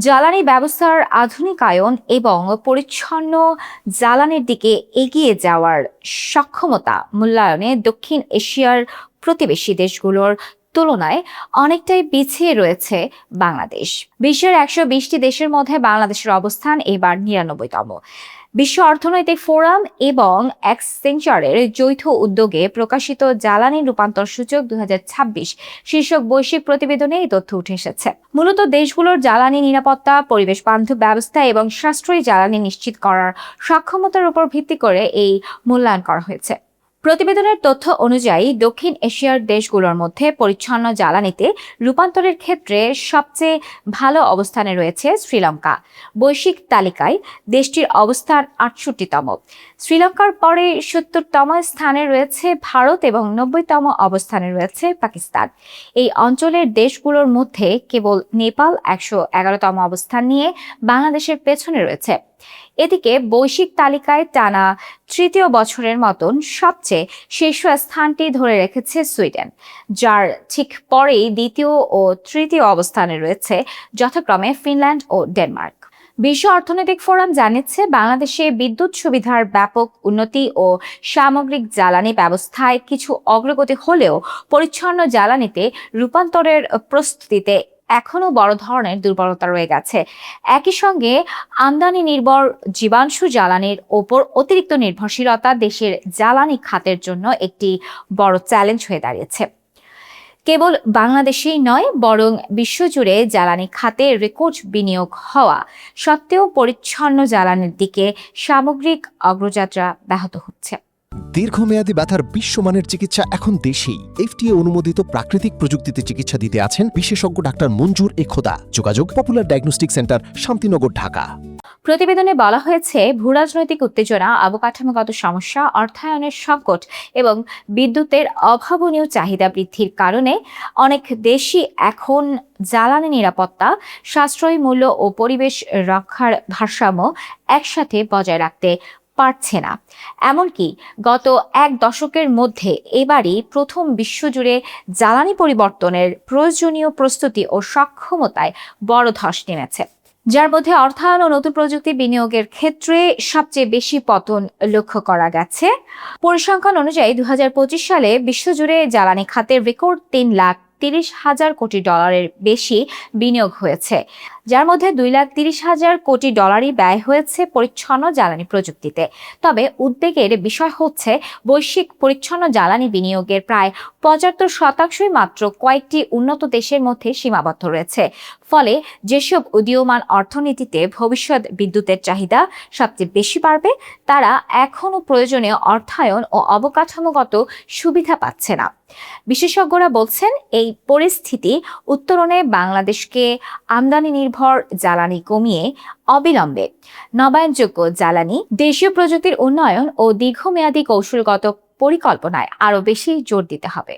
জ্বালানি ব্যবস্থার আধুনিকায়ন এবং পরিচ্ছন্ন জ্বালানির দিকে এগিয়ে যাওয়ার সক্ষমতা মূল্যায়নে দক্ষিণ এশিয়ার প্রতিবেশী দেশগুলোর তুলনায় অনেকটাই পিছিয়ে রয়েছে বাংলাদেশ। বিশ্বের ১২০টি দেশের মধ্যে বাংলাদেশের অবস্থান এবার ৯৯তম। বিশ্ব অর্থনৈতিক ফোরাম এবং এক্সচেঞ্জারের যৌথ উদ্যোগে প্রকাশিত জ্বালানি রূপান্তর সূচক ২০২৬ শীর্ষক বৈশ্বিক প্রতিবেদনে এই তথ্য উঠে এসেছে। মূলত দেশগুলোর জ্বালানি নিরাপত্তা, পরিবেশ বান্ধব ব্যবস্থা এবং সাশ্রয়ী জ্বালানি নিশ্চিত করার সক্ষমতার উপর ভিত্তি করে এই মূল্যায়ন করা হয়েছে। প্রতিবেদনের তথ্য অনুযায়ী দক্ষিণ এশিয়ার দেশগুলোর মধ্যে পরিচ্ছন্ন জ্বালানিতে রূপান্তরের ক্ষেত্রে সবচেয়ে ভালো অবস্থানে রয়েছে শ্রীলঙ্কা। বৈশ্বিক তালিকায় দেশটির অবস্থান ৬৮তম। শ্রীলঙ্কার পরে ৭০তম স্থানে রয়েছে ভারত এবং ৯০তম অবস্থানে রয়েছে পাকিস্তান। এই অঞ্চলের দেশগুলোর মধ্যে কেবল নেপাল ১১১তম অবস্থান নিয়ে বাংলাদেশের পেছনে রয়েছে। এদিকে বৈশ্বিক তালিকায় টানা তৃতীয় বছরের মতন সবচেয়ে শীর্ষ স্থানটি ধরে রেখেছে সুইডেন, যার ঠিক পরেই দ্বিতীয় ও তৃতীয় অবস্থানে রয়েছে যথাক্রমে ফিনল্যান্ড ও ডেনমার্ক। বিশ্ব অর্থনৈতিক ফোরাম জানিয়েছে, বাংলাদেশে বিদ্যুৎ সুবিধার ব্যাপক উন্নতি ও সামগ্রিক জ্বালানি ব্যবস্থায় কিছু অগ্রগতি হলেও পরিচ্ছন্ন জ্বালানিতে রূপান্তরের প্রস্তুতিতে এখনো বড় ধরনের দুর্বলতা রয়ে গেছে। একই সঙ্গে আমদানি নির্ভর জীবাশ্ম জ্বালানির ওপর অতিরিক্ত নির্ভরশীলতা দেশের জ্বালানি খাতের জন্য একটি বড় চ্যালেঞ্জ হয়ে দাঁড়িয়েছে। কেবল বাংলাদেশেই নয়, বরং বিশ্বজুড়ে জ্বালানি খাতে রেকর্ড বিনিয়োগ হওয়া সত্ত্বেও পরিচ্ছন্ন জ্বালানির দিকে সামগ্রিক অগ্রযাত্রা ব্যাহত হচ্ছে। দীর্ঘমেয়াদী ব্যথার বিশ্বমানের চিকিৎসা এখন দেশেই। এফটিএ অনুমোদিত প্রাকৃতিক প্রযুক্তিতে চিকিৎসা দিতে আছেন বিশেষজ্ঞ ডাক্তার মঞ্জুর এ খোদা। যোগাযোগ popular diagnostic centre, Shantinagar, Dhaka. প্রতিবেদনে বলা হয়েছে, ভূরাজনৈতিক উত্তেজনা, অবকাঠামোগত সমস্যা, অর্থায়নের সংকট এবং বিদ্যুতের অভাবনীয় চাহিদা বৃদ্ধির কারণে অনেক দেশই এখন জ্বালানি নিরাপত্তা, সাশ্রয়ী মূল্য ও পরিবেশ রক্ষার ভারসাম্য একসাথে বজায় রাখতে পারছে না। এমনকি গত এক দশকের মধ্যে এবারই প্রথম বিশ্বজুড়ে জ্বালানি পরিবর্তনের প্রয়োজনীয় প্রস্তুতি ও সক্ষমতায় বড় ধস নেমেছে, যার মধ্যে অর্থায়ন ও নতুন প্রযুক্তি বিনিয়োগের ক্ষেত্রে সবচেয়ে বেশি পতন লক্ষ্য করা গেছে। পরিসংখ্যান অনুযায়ী ২০২৫ সালে বিশ্বজুড়ে জ্বালানি খাতের রেকর্ড $৩,৩০,০০০ কোটি বেশি বিনিয়োগ হয়েছে, যার মধ্যে $2,30,০০০ কোটি ব্যয় হয়েছে পরিচ্ছন্ন জ্বালানি প্রযুক্তিতে। তবে উদ্বেগের বিষয় হচ্ছে, বৈশ্বিক পরিচ্ছন্ন জ্বালানি বিনিয়োগের প্রায় ৭৫% মাত্র কয়েকটি উন্নত দেশের মধ্যে সীমাবদ্ধ রয়েছে। ফলে যেসব উদীয়মান অর্থনীতিতে ভবিষ্যৎ বিদ্যুতের চাহিদা সবচেয়ে বেশি বাড়বে, তারা এখনও প্রয়োজনীয় অর্থায়ন ও অবকাঠামোগত সুবিধা পাচ্ছে না। বিশেষজ্ঞরা বলছেন, এই পরিস্থিতি উত্তরণে বাংলাদেশকে আমদানি নির্ভর জ্বালানি কমিয়ে অবিলম্বে নবায়নযোগ্য জ্বালানি, দেশীয় প্রযুক্তির উন্নয়ন ও দীর্ঘমেয়াদী কৌশলগত পরিকল্পনায় আরও বেশি জোর দিতে হবে।